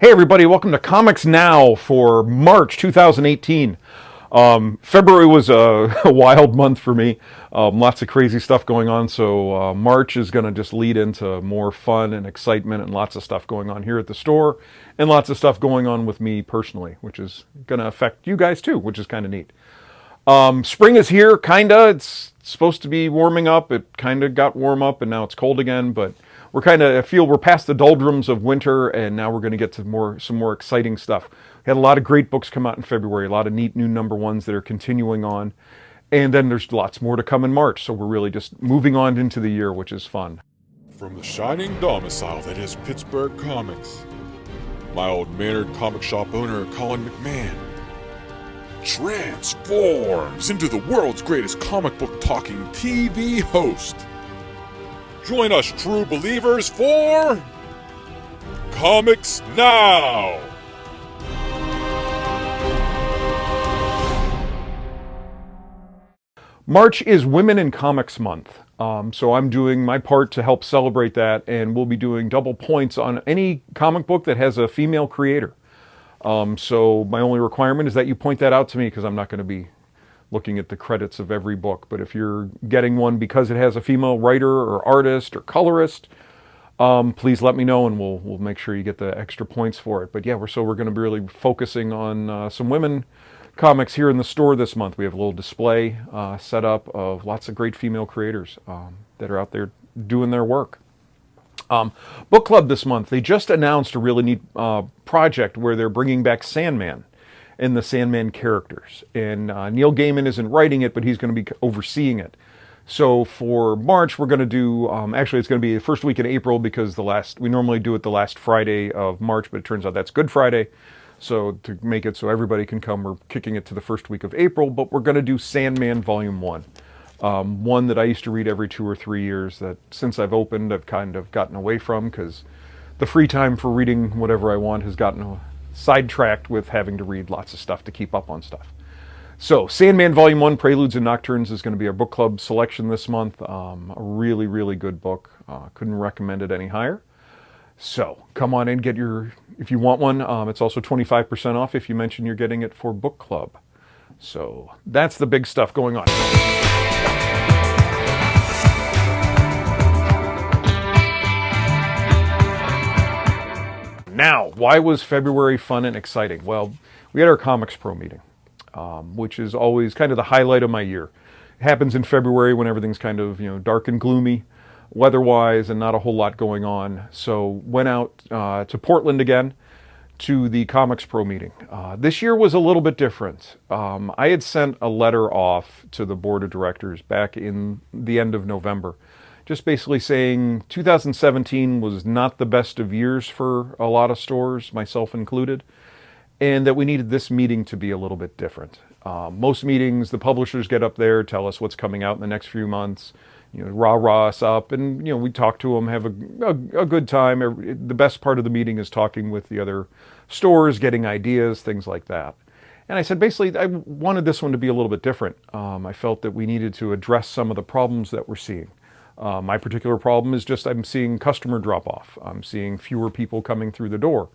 Hey everybody, welcome to Comics Now for March 2018. February was a wild month for me. Lots of crazy stuff going on, so March is going to just lead into more fun and excitement and lots of stuff going on here at the store and lots of stuff going on with me personally, which is going to affect you guys too, which is kind of neat. Spring is here, kinda. It's supposed to be warming up. It kind of got warm up and now it's cold again, but I feel we're past the doldrums of winter and now we're going to get to some more exciting stuff. We had a lot of great books come out in February, a lot of neat new number ones that are continuing on. And then there's lots more to come in March, so we're really just moving on into the year, which is fun. From the shining domicile that is Pittsburgh Comics, my old mannered comic shop owner, Colin McMahon, transforms into the world's greatest comic book talking TV host. Join us, true believers, for Comics Now! March is Women in Comics Month, so I'm doing my part to help celebrate that, and we'll be doing double points on any comic book that has a female creator. So my only requirement is that you point that out to me because I'm not going to be looking at the credits of every book. But if you're getting one because it has a female writer or artist or colorist, please let me know and we'll make sure you get the extra points for it. But yeah, we're going to be really focusing on some women comics here in the store this month. We have a little display set up of lots of great female creators that are out there doing their work. Book Club this month, they just announced a really neat project where they're bringing back Sandman and the Sandman characters. And Neil Gaiman isn't writing it, but he's going to be overseeing it. So for March, we're going to do, actually it's going to be the first week in April because we normally do it the last Friday of March, but it turns out that's Good Friday. So to make it so everybody can come, we're kicking it to the first week of April, but we're going to do Sandman Volume 1. One that I used to read every 2 or 3 years that since I've opened, I've kind of gotten away from because the free time for reading whatever I want has gotten sidetracked with having to read lots of stuff to keep up on stuff. So Sandman Volume 1, Preludes and Nocturnes is going to be our book club selection this month. A really, really good book. Couldn't recommend it any higher. So come on in, if you want one. It's also 25% off if you mention you're getting it for book club. So that's the big stuff going on. Now, why was February fun and exciting? Well, we had our Comics Pro meeting, which is always kind of the highlight of my year. It happens in February when everything's kind of dark and gloomy, weather-wise, and not a whole lot going on. So went out to Portland again to the Comics Pro meeting. This year was a little bit different. I had sent a letter off to the board of directors back in the end of November, just basically saying 2017 was not the best of years for a lot of stores, myself included, and that we needed this meeting to be a little bit different. Most meetings, the publishers get up there, tell us what's coming out in the next few months, rah-rah us up, and we talk to them, have a good time. The best part of the meeting is talking with the other stores, getting ideas, things like that. And I said, basically, I wanted this one to be a little bit different. I felt that we needed to address some of the problems that we're seeing. My particular problem is just I'm seeing customer drop-off. I'm seeing fewer people coming through the door.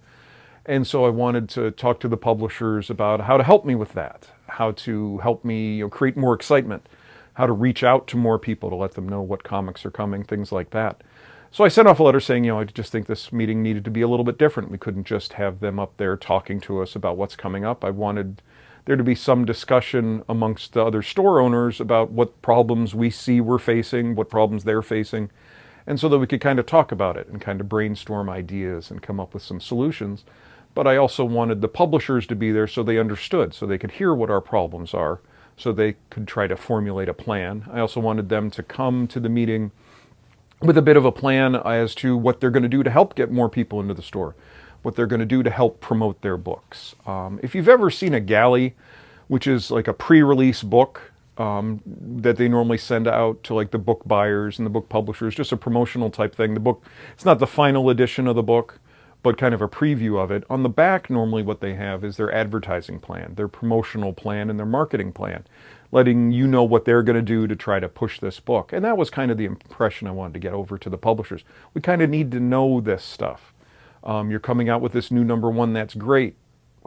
And so I wanted to talk to the publishers about how to help me with that, how to help me create more excitement, how to reach out to more people to let them know what comics are coming, things like that. So I sent off a letter saying, I just think this meeting needed to be a little bit different. We couldn't just have them up there talking to us about what's coming up. I wanted there to be some discussion amongst the other store owners about what problems we see we're facing, what problems they're facing, and so that we could kind of talk about it and kind of brainstorm ideas and come up with some solutions. But I also wanted the publishers to be there so they understood, so they could hear what our problems are, so they could try to formulate a plan. I also wanted them to come to the meeting with a bit of a plan as to what they're going to do to help get more people into the store, what they're going to do to help promote their books. If you've ever seen a galley, which is like a pre-release book that they normally send out to like the book buyers and the book publishers, just a promotional type thing. The book, it's not the final edition of the book, but kind of a preview of it. On the back, normally what they have is their advertising plan, their promotional plan, and their marketing plan, letting you know what they're going to do to try to push this book. And that was kind of the impression I wanted to get over to the publishers. We kind of need to know this stuff. You're coming out with this new #1, that's great.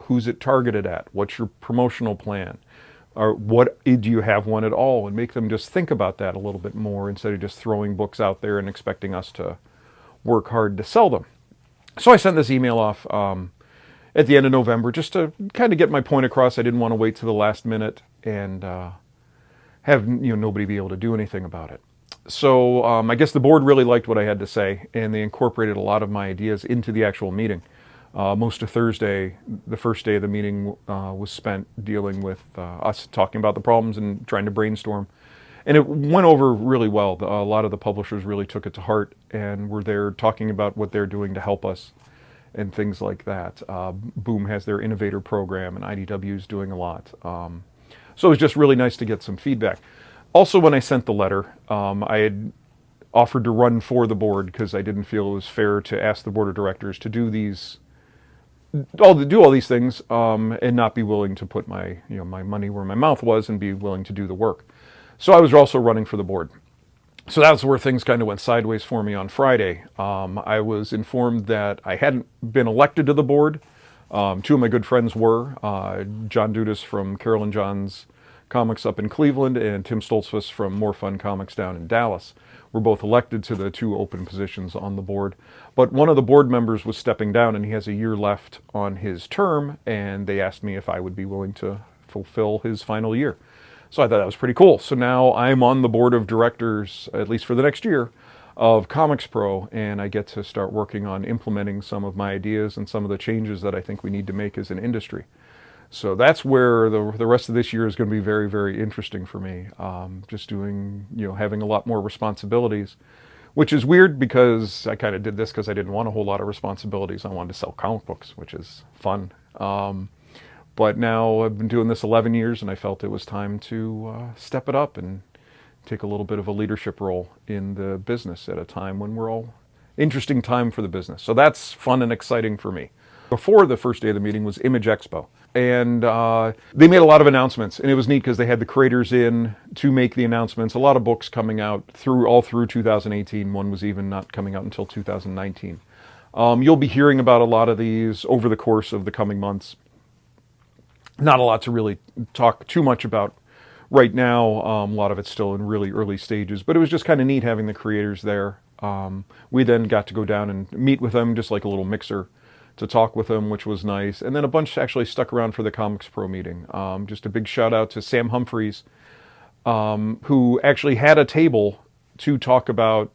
Who's it targeted at? What's your promotional plan? Or what, do you have one at all? And make them just think about that a little bit more instead of just throwing books out there and expecting us to work hard to sell them. So I sent this email off at the end of November just to kind of get my point across. I didn't want to wait to the last minute and have nobody be able to do anything about it. So I guess the board really liked what I had to say, and they incorporated a lot of my ideas into the actual meeting. Most of Thursday, the first day of the meeting, was spent dealing with us talking about the problems and trying to brainstorm. And it went over really well. A lot of the publishers really took it to heart and were there talking about what they're doing to help us and things like that. Boom has their innovator program, and IDW is doing a lot. So it was just really nice to get some feedback. Also, when I sent the letter, I had offered to run for the board because I didn't feel it was fair to ask the board of directors to do all these things and not be willing to put my money where my mouth was and be willing to do the work. So I was also running for the board. So that's where things kind of went sideways for me on Friday. I was informed that I hadn't been elected to the board. Two of my good friends were, John Dudas from Carol and John's Comics up in Cleveland and Tim Stoltzfus from More Fun Comics down in Dallas. Were both elected to the 2 open positions on the board. But one of the board members was stepping down, and he has a year left on his term, and they asked me if I would be willing to fulfill his final year. So I thought that was pretty cool. So now I'm on the board of directors, at least for the next year, of Comics Pro, and I get to start working on implementing some of my ideas and some of the changes that I think we need to make as an industry. So that's where the rest of this year is going to be very, very interesting for me. Just doing, having a lot more responsibilities, which is weird because I kind of did this because I didn't want a whole lot of responsibilities. I wanted to sell comic books, which is fun. But now I've been doing this 11 years, and I felt it was time to step it up and take a little bit of a leadership role in the business at a time when we're all interesting time for the business. So that's fun and exciting for me. Before the first day of the meeting was Image Expo, and they made a lot of announcements, and it was neat because they had the creators in to make the announcements. A lot of books coming out all through 2018. One was even not coming out until 2019. You'll be hearing about a lot of these over the course of the coming months. Not a lot to really talk too much about right now. A lot of it's still in really early stages, but it was just kind of neat having the creators there. We then got to go down and meet with them, just like a little mixer, to talk with them, which was nice. And then a bunch actually stuck around for the Comics Pro meeting. Just a big shout out to Sam Humphries, who actually had a table to talk about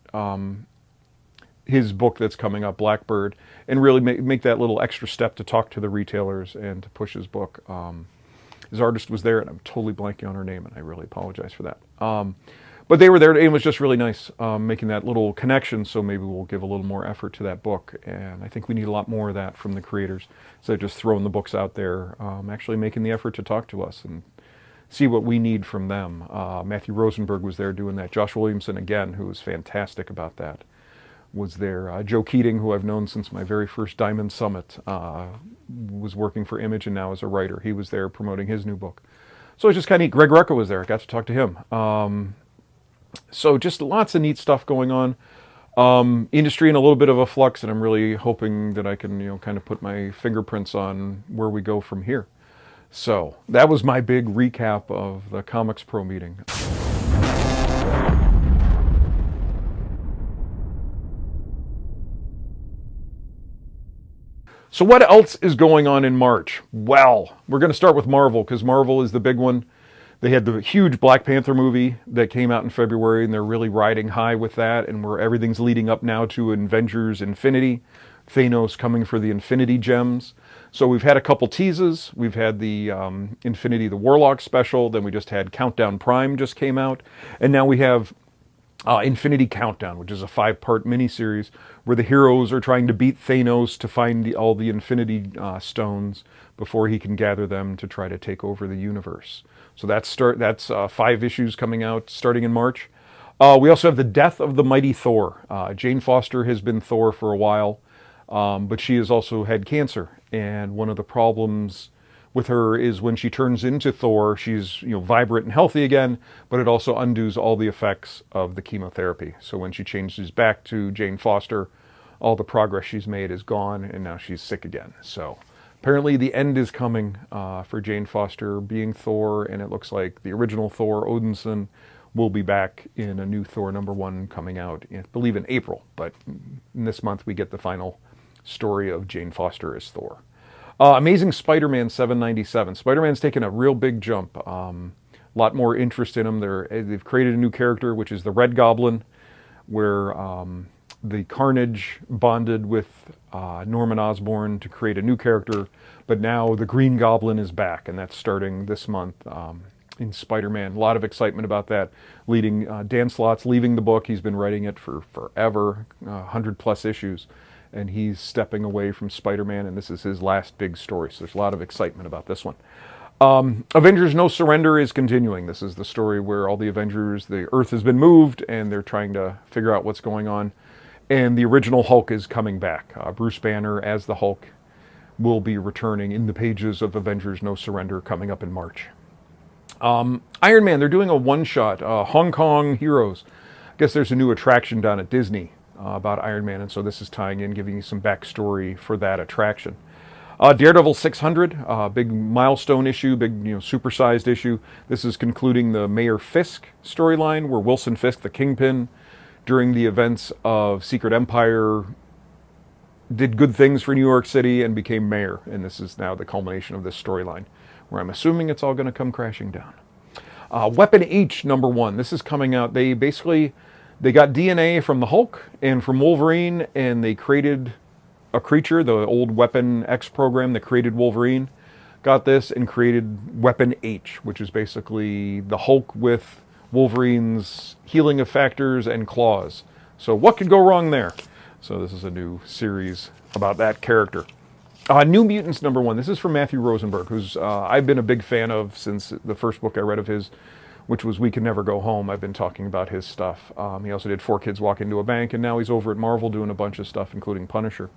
his book that's coming up, Blackbird, and really make that little extra step to talk to the retailers and to push his book. His artist was there, and I'm totally blanking on her name, and I really apologize for that. But they were there, and it was just really nice making that little connection, so maybe we'll give a little more effort to that book. And I think we need a lot more of that from the creators, instead of just throwing the books out there, actually making the effort to talk to us and see what we need from them. Matthew Rosenberg was there doing that. Josh Williamson, again, who was fantastic about that, was there. Joe Keating, who I've known since my very first Diamond Summit, was working for Image and now is a writer. He was there promoting his new book. So it was just kind of neat. Greg Rucka was there. I got to talk to him. So just lots of neat stuff going on. Industry in a little bit of a flux, and I'm really hoping that I can, kind of put my fingerprints on where we go from here. So that was my big recap of the Comics Pro meeting. So what else is going on in March? Well, we're going to start with Marvel, because Marvel is the big one. They had the huge Black Panther movie that came out in February, and they're really riding high with that, and where everything's leading up now to Avengers Infinity, Thanos coming for the Infinity Gems. So we've had a couple teases. We've had the Infinity the Warlock special, then we just had Countdown Prime just came out, and now we have Infinity Countdown, which is a 5-part miniseries where the heroes are trying to beat Thanos to find all the Infinity Stones before he can gather them to try to take over the universe. So that's 5 issues coming out starting in March. We also have the death of the mighty Thor. Jane Foster has been Thor for a while, but she has also had cancer, and one of the problems with her is when she turns into Thor, she's vibrant and healthy again, but it also undoes all the effects of the chemotherapy. So when she changes back to Jane Foster, all the progress she's made is gone, and now she's sick again. So apparently the end is coming for Jane Foster being Thor, and it looks like the original Thor, Odinson, will be back in a new Thor #1 coming out, I believe, in April. But in this month we get the final story of Jane Foster as Thor. Amazing Spider-Man 797. Spider-Man's taken a real big jump. A lot more interest in him. They've created a new character, which is the Red Goblin, where the Carnage bonded with Norman Osborn to create a new character. But now the Green Goblin is back, and that's starting this month in Spider-Man. A lot of excitement about that. Dan Slott's leaving the book. He's been writing it for forever, 100+ issues. And he's stepping away from Spider-Man, and this is his last big story. So there's a lot of excitement about this one. Avengers No Surrender is continuing. This is the story where all the Avengers, the Earth has been moved, and they're trying to figure out what's going on. And the original Hulk is coming back. Bruce Banner as the Hulk will be returning in the pages of Avengers No Surrender coming up in March. Iron Man, they're doing a one-shot, Hong Kong Heroes. I guess there's a new attraction down at Disney about Iron Man, and so this is tying in, giving you some backstory for that attraction. Daredevil 600, big milestone issue, big supersized issue. This is concluding the Mayor Fisk storyline, where Wilson Fisk, the Kingpin, during the events of Secret Empire, did good things for New York City and became mayor. And this is now the culmination of this storyline, where I'm assuming it's all going to come crashing down. Weapon H #1. This is coming out. They got DNA from the Hulk and from Wolverine, and they created a creature, the old Weapon X program that created Wolverine, got this and created Weapon H, which is basically the Hulk with Wolverine's healing factors and claws. So what could go wrong there? So this is a new series about that character. New Mutants #1. This is from Matthew Rosenberg, who's I've been a big fan of since the first book I read of his, which was We Can Never Go Home. I've been talking about his stuff. He also did 4 Kids Walk Into a Bank, and now he's over at Marvel doing a bunch of stuff, including Punisher.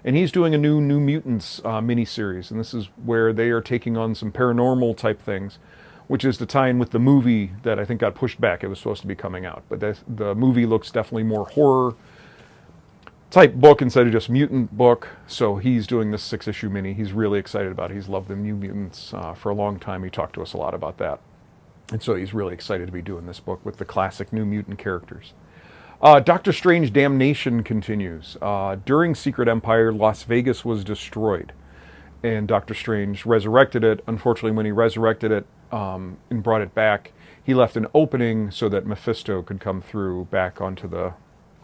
And he's doing a New Mutants miniseries, and this is where they are taking on some paranormal type things, which is to tie in with the movie that I think got pushed back. It was supposed to be coming out, but the movie looks definitely more horror type book instead of just mutant book. So he's doing this 6-issue mini. He's really excited about it. He's loved the New Mutants for a long time. He talked to us a lot about that. And so he's really excited to be doing this book with the classic New Mutant characters. Doctor Strange Damnation continues. During Secret Empire, Las Vegas was destroyed, and Doctor Strange resurrected it. Unfortunately, when he resurrected it and brought it back, he left an opening so that Mephisto could come through back onto the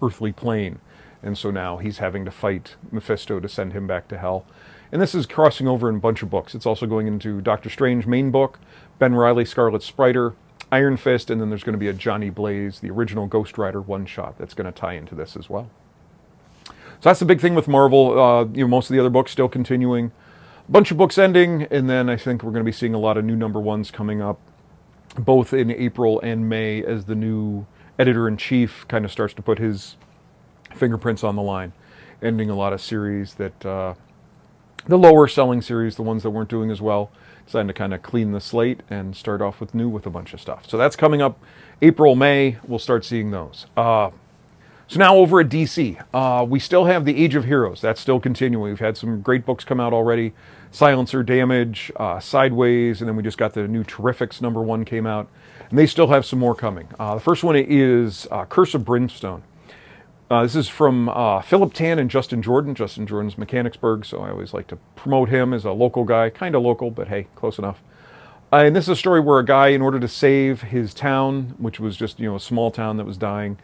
earthly plane. And so now he's having to fight Mephisto to send him back to hell. And this is crossing over in a bunch of books. It's also going into Doctor Strange main book, Ben Reilly, Scarlet Spider, Iron Fist, and then there's going to be a Johnny Blaze, the original Ghost Rider one-shot that's going to tie into this as well. So that's the big thing with Marvel. Most of the other books still continuing. A bunch of books ending, and then I think we're going to be seeing a lot of new #1s coming up, both in April and May, as the new editor-in-chief kind of starts to put his fingerprints on the line, ending a lot of series that, the lower selling series, the ones that weren't doing as well, deciding to kind of clean the slate and start off with a bunch of stuff. So that's coming up April, May. We'll start seeing those. So now over at DC, we still have the Age of Heroes. That's still continuing. We've had some great books come out already. Silencer Damage, Sideways, and then we just got the new Terrifics #1 came out. And they still have some more coming. The first one is Curse of Brimstone. This is from Philip Tan and Justin Jordan. Justin Jordan's Mechanicsburg, so I always like to promote him as a local guy. Kind of local, but hey, close enough. And this is a story where a guy, in order to save his town, which was just a small town that was dying,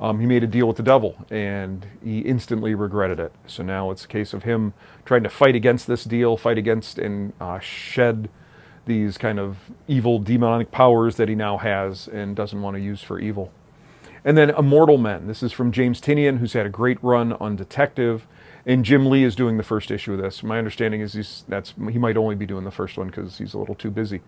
he made a deal with the devil, and he instantly regretted it. So now it's a case of him trying to fight against this deal, fight against and shed these kind of evil demonic powers that he now has and doesn't want to use for evil. And then Immortal Men. This is from James Tynion, who's had a great run on Detective, and Jim Lee is doing the first issue of this. My understanding is he might only be doing the first one because he's a little too busy.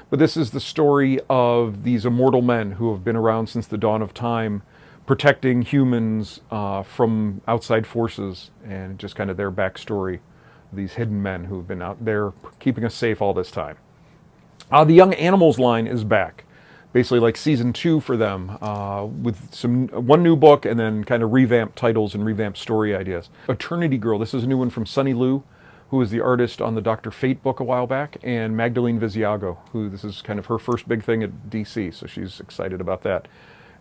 But this is the story of these immortal men who have been around since the dawn of time, protecting humans from outside forces, and just kind of their backstory. These hidden men who have been out there keeping us safe all this time. The Young Animals line is back. basically like season 2 for them, with one new book and then kind of revamped titles and revamped story ideas. Eternity Girl, this is a new one from Sunny Liu, who was the artist on the Dr. Fate book a while back, and Magdalene Viziago, who this is kind of her first big thing at DC, so she's excited about that.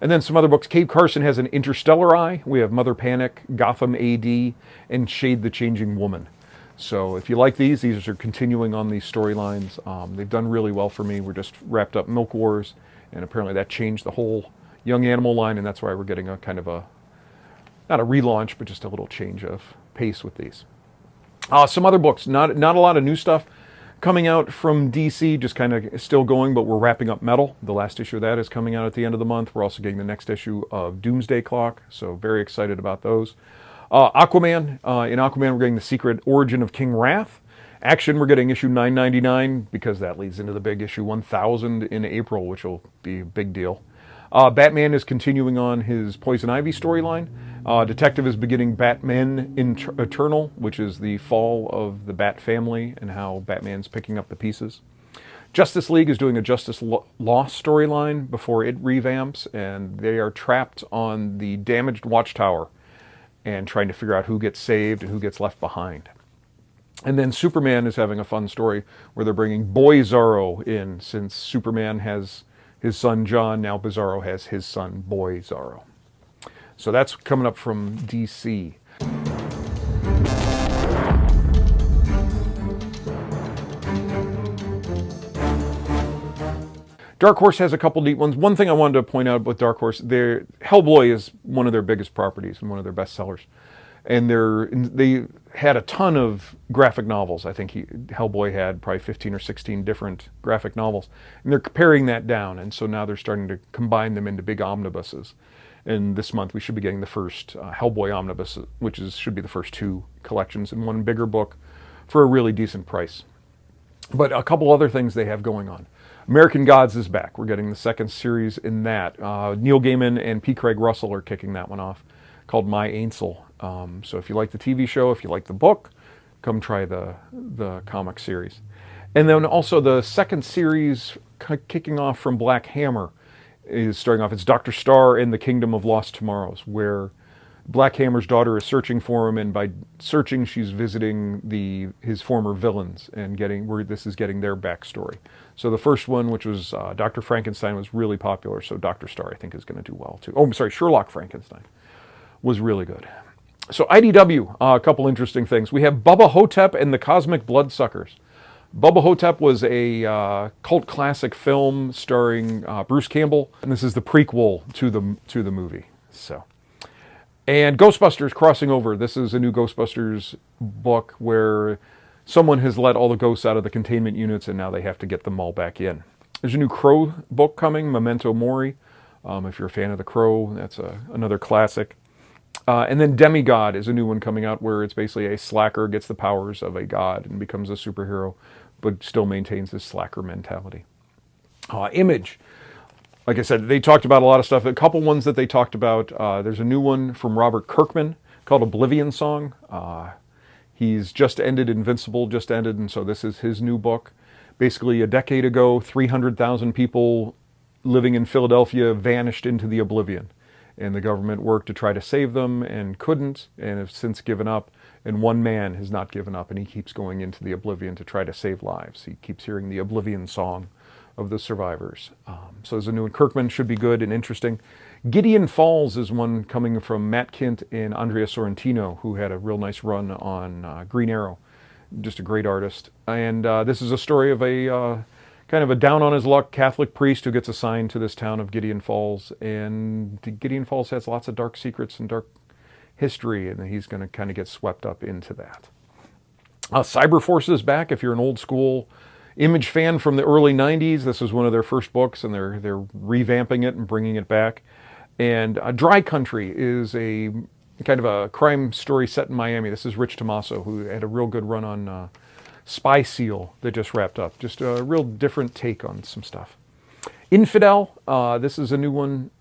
And then some other books. Cave Carson has an Interstellar Eye. We have Mother Panic, Gotham AD, and Shade the Changing Woman. So if you like these are continuing on these storylines. They've done really well for me. We're just wrapped up Milk Wars, and apparently that changed the whole Young Animal line, and that's why we're getting a kind of a, not a relaunch, but just a little change of pace with these. Some other books, not a lot of new stuff coming out from DC, just kind of still going, but we're wrapping up Metal. The last issue of that is coming out at the end of the month. We're also getting the next issue of Doomsday Clock, so very excited about those. Aquaman, in Aquaman we're getting The Secret Origin of King Wrath. Action, we're getting issue 999, because that leads into the big issue 1000 in April, which will be a big deal. Batman is continuing on his Poison Ivy storyline. Detective is beginning Batman Eternal, which is the fall of the Bat family and how Batman's picking up the pieces. Justice League is doing a Justice Lost storyline before it revamps, and they are trapped on the damaged Watchtower and trying to figure out who gets saved and who gets left behind. And then Superman is having a fun story where they're bringing Boy Zorro in, since Superman has his son John, now Bizarro has his son Boy Zorro. So that's coming up from DC. Dark Horse has a couple neat ones. One thing I wanted to point out with Dark Horse, Hellboy is one of their biggest properties and one of their best sellers. And they had a ton of graphic novels. I think Hellboy had probably 15 or 16 different graphic novels. And they're paring that down, and so now they're starting to combine them into big omnibuses. And this month we should be getting the first Hellboy omnibus, which should be the first 2 collections in one bigger book for a really decent price. But a couple other things they have going on. American Gods is back. We're getting the second series in that. Neil Gaiman and P. Craig Russell are kicking that one off, called My Ainsel. So if you like the TV show, if you like the book, come try the comic series. And then also the second series kicking off from Black Hammer is starting off. It's Dr. Starr in the Kingdom of Lost Tomorrows, where Black Hammer's daughter is searching for him, and by searching she's visiting his former villains and getting their backstory. So the first one, which was Dr. Frankenstein, was really popular, so Dr. Starr I think is going to do well too. Oh, I'm sorry, Sherlock Frankenstein was really good. So IDW, a couple interesting things. We have Bubba Hotep and the Cosmic Bloodsuckers. Bubba Hotep was a cult classic film starring Bruce Campbell, and this is the prequel to the movie. And Ghostbusters crossing over. This is a new Ghostbusters book where someone has let all the ghosts out of the containment units, and now they have to get them all back in. There's a new Crow book coming, Memento Mori. If you're a fan of The Crow, that's another classic. And then Demigod is a new one coming out, where it's basically a slacker gets the powers of a god and becomes a superhero, but still maintains this slacker mentality. Image. Like I said, they talked about a lot of stuff. A couple ones that they talked about. There's a new one from Robert Kirkman called Oblivion Song. He's just ended Invincible, and so this is his new book. Basically, a decade ago, 300,000 people living in Philadelphia vanished into the oblivion. And the government worked to try to save them and couldn't, and have since given up. And one man has not given up, and he keeps going into the oblivion to try to save lives. He keeps hearing the Oblivion Song of the survivors. So there's a new one. Kirkman should be good and interesting. Gideon Falls is one coming from Matt Kindt and Andrea Sorrentino, who had a real nice run on Green Arrow. Just a great artist. And this is a story of a kind of a down-on-his-luck Catholic priest who gets assigned to this town of Gideon Falls. And Gideon Falls has lots of dark secrets and dark history, and he's going to kind of get swept up into that. Cyberforce is back. If you're an old-school Image fan from the early 90s, this was one of their first books, and they're revamping it and bringing it back. And Dry Country is a kind of a crime story set in Miami. This is Rich Tomaso, who had a real good run on Spy Seal that just wrapped up. Just a real different take on some stuff. Infidel, this is a new one.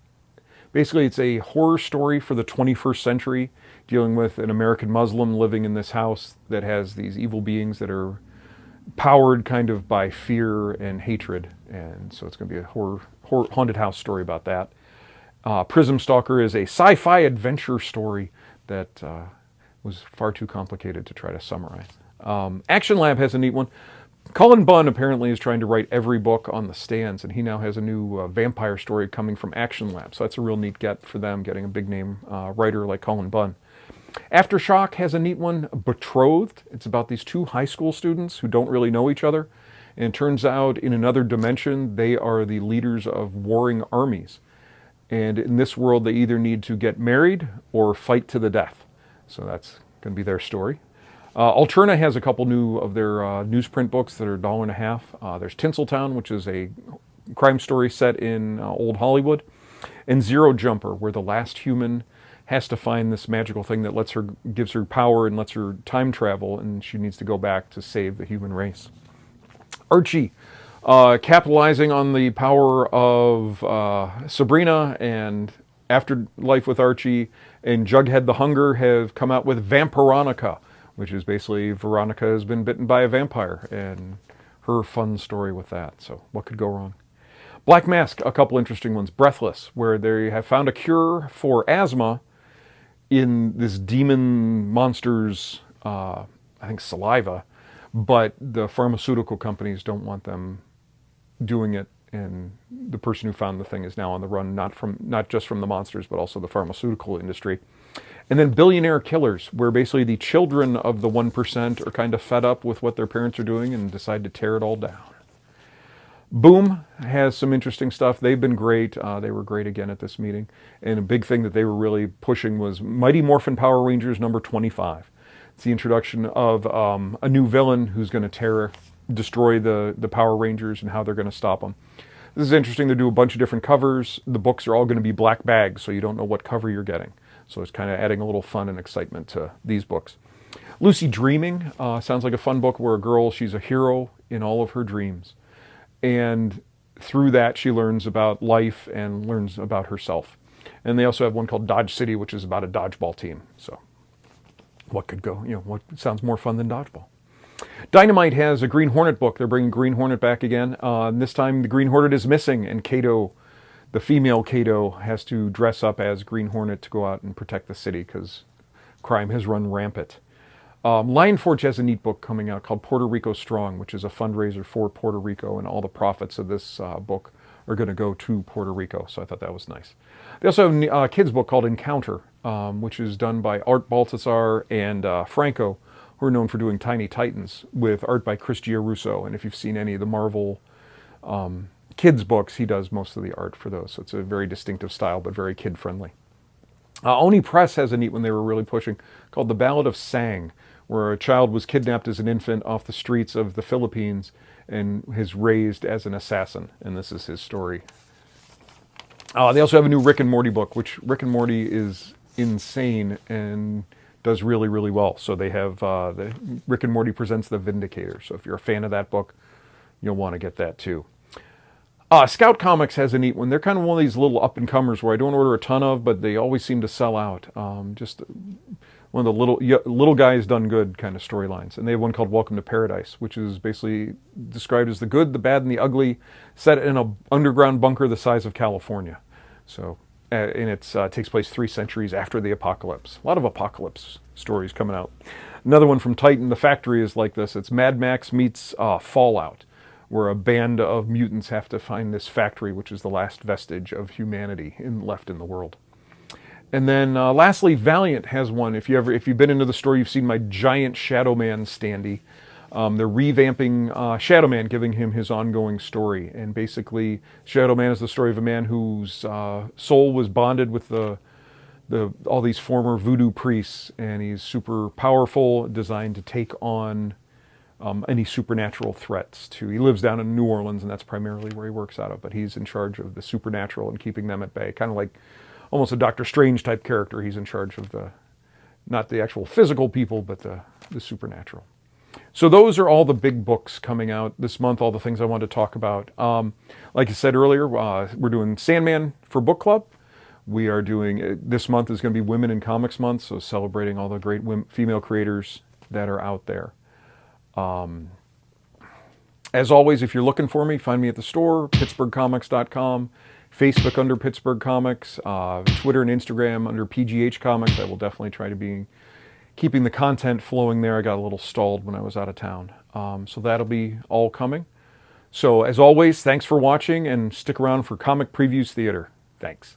Basically, it's a horror story for the 21st century, dealing with an American Muslim living in this house that has these evil beings that are powered kind of by fear and hatred. And so it's going to be a horror haunted house story about that. Prism Stalker is a sci-fi adventure story that was far too complicated to try to summarize. Action Lab has a neat one. Cullen Bunn apparently is trying to write every book on the stands, and he now has a new vampire story coming from Action Lab. So that's a real neat get for them, getting a big name writer like Cullen Bunn. Aftershock has a neat one, Betrothed. It's about these two high school students who don't really know each other. And it turns out in another dimension, they are the leaders of warring armies. And in this world, they either need to get married or fight to the death. So that's going to be their story. Alterna has a couple new of their newsprint books that are $1.50. There's Tinseltown, which is a crime story set in old Hollywood. And Zero Jumper, where the last human has to find this magical thing that gives her power and lets her time travel, and she needs to go back to save the human race. Archie, capitalizing on the power of Sabrina and Afterlife with Archie and Jughead the Hunger have come out with Vampironica, which is basically Veronica has been bitten by a vampire and her fun story with that. So what could go wrong? Black Mask, a couple interesting ones. Breathless, where they have found a cure for asthma in this demon monster's, I think, saliva, but the pharmaceutical companies don't want them doing it, and the person who found the thing is now on the run, not just from the monsters, but also the pharmaceutical industry. And then Billionaire Killers, where basically the children of the 1% are kind of fed up with what their parents are doing and decide to tear it all down. Boom has some interesting stuff. They've been great. They were great again at this meeting. And a big thing that they were really pushing was Mighty Morphin Power Rangers number 25. It's the introduction of a new villain who's going to destroy the Power Rangers and how they're going to stop them. This is interesting. They do a bunch of different covers. The books are all going to be black bags, so you don't know what cover you're getting. So it's kind of adding a little fun and excitement to these books. Lucy Dreaming sounds like a fun book where a girl, she's a hero in all of her dreams. And through that, she learns about life and learns about herself. And they also have one called Dodge City, which is about a dodgeball team. So what could go, what sounds more fun than dodgeball? Dynamite has a Green Hornet book. They're bringing Green Hornet back again. This time the Green Hornet is missing, and Kato, the female Kato, has to dress up as Green Hornet to go out and protect the city because crime has run rampant. Lion Forge has a neat book coming out called Puerto Rico Strong, which is a fundraiser for Puerto Rico, and all the profits of this book are going to go to Puerto Rico, so I thought that was nice. They also have a kids book called Encounter, which is done by Art Baltasar and Franco, who are known for doing Tiny Titans, with art by Chris Giarrusso. And if you've seen any of the Marvel kids books, he does most of the art for those, so it's a very distinctive style, but very kid-friendly. Oni Press has a neat one they were really pushing called The Ballad of Sang, where a child was kidnapped as an infant off the streets of the Philippines and is raised as an assassin, and this is his story. They also have a new Rick and Morty book, which Rick and Morty is insane and does really, really well. So they have the Rick and Morty Presents The Vindicator. So if you're a fan of that book, you'll want to get that too. Scout Comics has a neat one. They're kind of one of these little up-and-comers where I don't order a ton of, but they always seem to sell out. Just one of the little guys done good kind of storylines. And they have one called Welcome to Paradise, which is basically described as the good, the bad, and the ugly, set in an underground bunker the size of California. So, and it takes place 3 centuries after the apocalypse. A lot of apocalypse stories coming out. Another one from Titan, The Factory, is like this. It's Mad Max meets Fallout, where a band of mutants have to find this factory, which is the last vestige of humanity left in the world. And then lastly, Valiant has one. If you've been into the store, you've seen my giant Shadow Man standee. They're revamping Shadow Man, giving him his ongoing story. And basically, Shadow Man is the story of a man whose soul was bonded with all these former voodoo priests, and he's super powerful, designed to take on any supernatural threats. He lives down in New Orleans, and that's primarily where he works out of, but he's in charge of the supernatural and keeping them at bay. Kind of like almost a Doctor Strange type character. He's in charge of not the actual physical people, but the supernatural. So those are all the big books coming out this month, all the things I wanted to talk about. Like I said earlier, we're doing Sandman for Book Club. We are doing, this month is going to be Women in Comics Month, so celebrating all the great female creators that are out there. As always, if you're looking for me, find me at the store, pittsburghcomics.com, Facebook under Pittsburgh Comics, Twitter and Instagram under PGH Comics. I will definitely try to be keeping the content flowing there. I got a little stalled when I was out of town. So that'll be all coming. So as always, thanks for watching, and stick around for Comic Previews Theater. Thanks.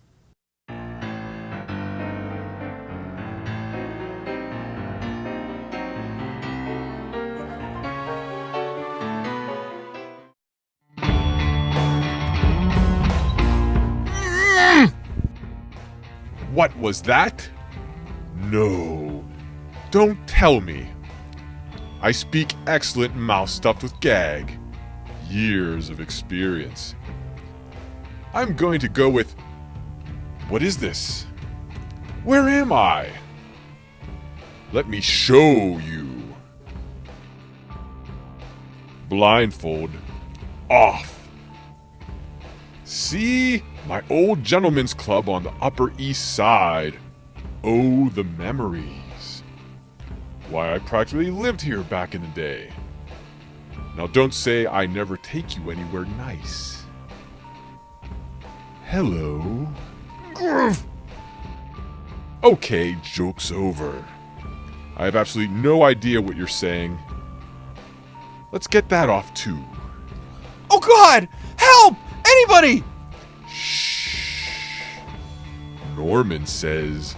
What was that? No. Don't tell me. I speak excellent mouth stuffed with gag. Years of experience. I'm going to go with... What is this? Where am I? Let me show you. Blindfold off. See? My old gentleman's club on the Upper East Side. Oh, the memories. Why, I practically lived here back in the day. Now don't say I never take you anywhere nice. Hello? Grr. Okay, joke's over. I have absolutely no idea what you're saying. Let's get that off too. Oh God! Help! Anybody! Shh. Norman says,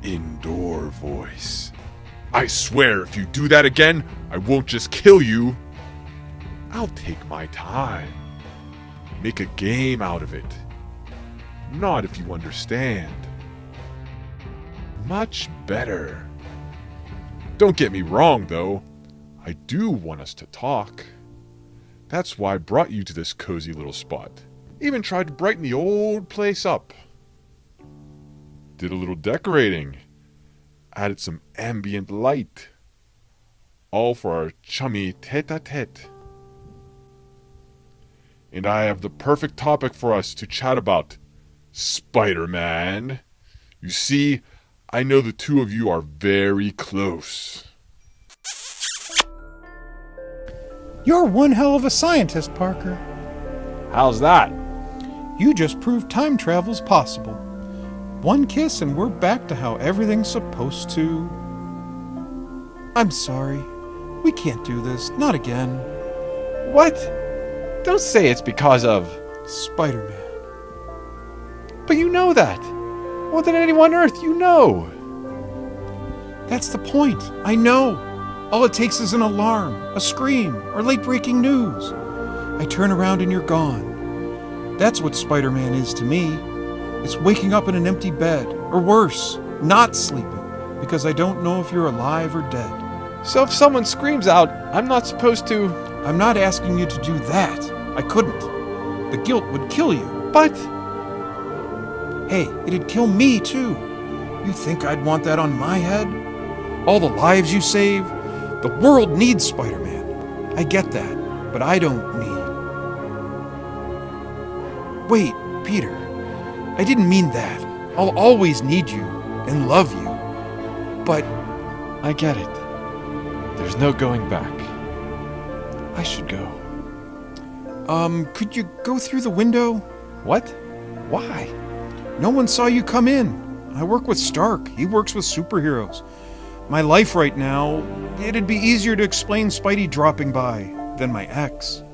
indoor voice. I swear if you do that again, I won't just kill you. I'll take my time. Make a game out of it. Not if you understand. Much better. Don't get me wrong, though. I do want us to talk. That's why I brought you to this cozy little spot. Even tried to brighten the old place up. Did a little decorating. Added some ambient light. All for our chummy tete-a-tete. And I have the perfect topic for us to chat about. Spider-Man. You see, I know the two of you are very close. You're one hell of a scientist, Parker. How's that? You just proved time travel's possible. One kiss and we're back to how everything's supposed to. I'm sorry. We can't do this. Not again. What? Don't say it's because of... Spider-Man. But you know that. More than anyone on Earth, you know. That's the point. I know. All it takes is an alarm, a scream, or late-breaking news. I turn around and you're gone. That's what Spider-Man is to me. It's waking up in an empty bed, or worse, not sleeping, because I don't know if you're alive or dead. So if someone screams out, I'm not supposed to... I'm not asking you to do that. I couldn't. The guilt would kill you. But... Hey, it'd kill me too. You think I'd want that on my head? All the lives you save? The world needs Spider-Man. I get that, but I don't need... Wait, Peter. I didn't mean that. I'll always need you and love you. But... I get it. There's no going back. I should go. Could you go through the window? What? Why? No one saw you come in. I work with Stark. He works with superheroes. My life right now, it'd be easier to explain Spidey dropping by than my ex.